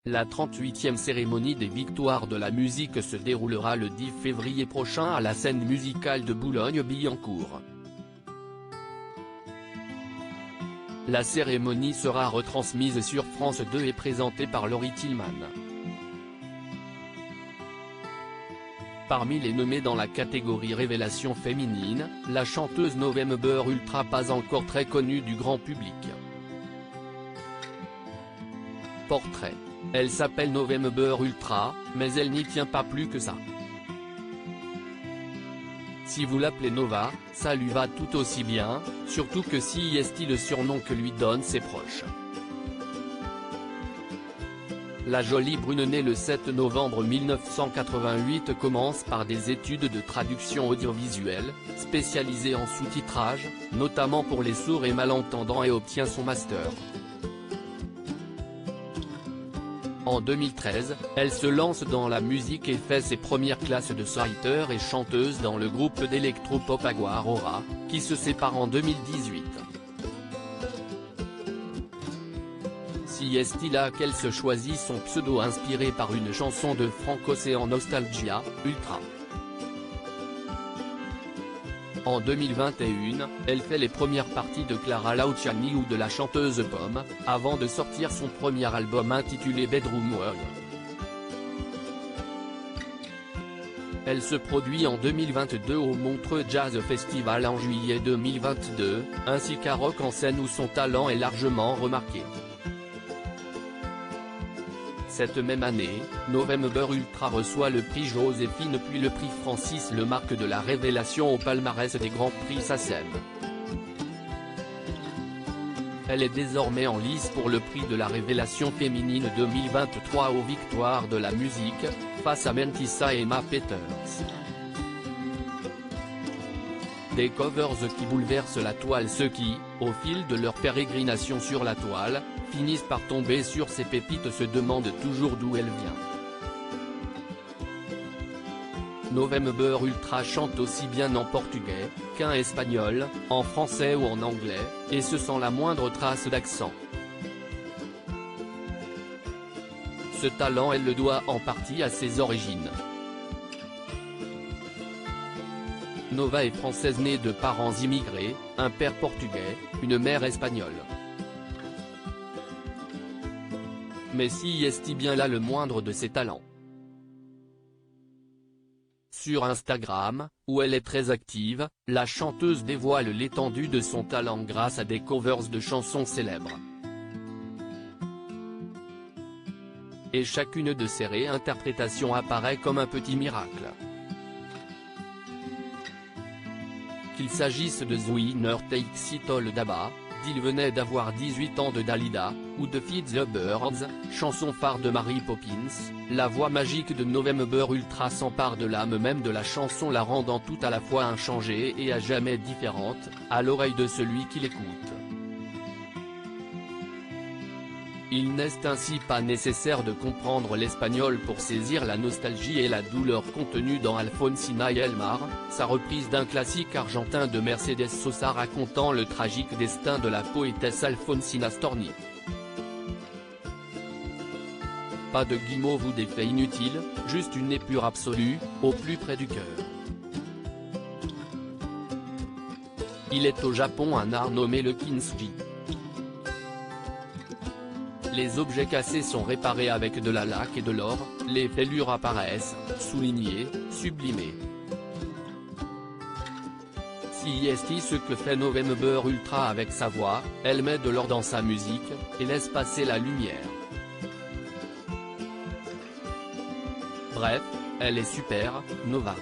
La 38e cérémonie des Victoires de la musique se déroulera le 10 février prochain à la scène musicale de Boulogne-Billancourt. La cérémonie sera retransmise sur France 2 et présentée par Laurie Tillman. Parmi les nommés dans la catégorie Révélation féminine, la chanteuse November Ultra, pas encore très connue du grand public. Portrait. Elle s'appelle November Ultra, mais elle n'y tient pas plus que ça. Si vous l'appelez Nova, ça lui va tout aussi bien, surtout que si est le surnom que lui donnent ses proches. La jolie brune née le 7 novembre 1988 commence par des études de traduction audiovisuelle, spécialisée en sous-titrage, notamment pour les sourds et malentendants, et obtient son master. En 2013, elle se lance dans la musique et fait ses premières classes de songwriter et chanteuse dans le groupe d'électropop Agua Aurora, qui se sépare en 2018. Si est là qu'elle se choisit son pseudo inspiré par une chanson de Frank Ocean, Nostalgia, Ultra. En 2021, elle fait les premières parties de Clara Luciani ou de la chanteuse Pomme, avant de sortir son premier album intitulé Bedroom World. Elle se produit en 2022 au Montreux Jazz Festival en juillet 2022, ainsi qu'à Rock en Seine où son talent est largement remarqué. Cette même année, November Ultra reçoit le prix Joséphine puis le prix Francis Lemarque de la Révélation au palmarès des Grands Prix SACEM. Elle est désormais en lice pour le prix de la Révélation féminine 2023 aux Victoires de la musique, face à Mentissa et Emma Peters. Des covers qui bouleversent la toile, ceux qui, au fil de leur pérégrination sur la toile, finissent par tomber sur ces pépites se demandent toujours d'où elle vient. November Ultra chante aussi bien en portugais, qu'en espagnol, en français ou en anglais, et ce sans la moindre trace d'accent. Ce talent elle le doit en partie à ses origines. Nova est française née de parents immigrés, un père portugais, une mère espagnole. Mais si est bien là le moindre de ses talents. Sur Instagram, où elle est très active, la chanteuse dévoile l'étendue de son talent grâce à des covers de chansons célèbres. Et chacune de ces réinterprétations apparaît comme un petit miracle. Qu'il s'agisse de The Winner Takes It All d'ABBA, d'Il venait d'avoir 18 ans de Dalida, ou de Feed the Birds, chanson phare de Mary Poppins, la voix magique de November Ultra s'empare de l'âme même de la chanson, la rendant tout à la fois inchangée et à jamais différente, à l'oreille de celui qui l'écoute. Il n'est ainsi pas nécessaire de comprendre l'espagnol pour saisir la nostalgie et la douleur contenue dans Alfonsina y El Mar, sa reprise d'un classique argentin de Mercedes Sosa racontant le tragique destin de la poétesse Alfonsina Storni. Pas de guimauve ou d'effet inutile, juste une épure absolue, au plus près du cœur. Il est au Japon un art nommé le kintsugi. Les objets cassés sont réparés avec de la laque et de l'or, les fêlures apparaissent, soulignées, sublimées. Si est ce que fait November Ultra avec sa voix, elle met de l'or dans sa musique, et laisse passer la lumière. Bref, elle est super, Nova.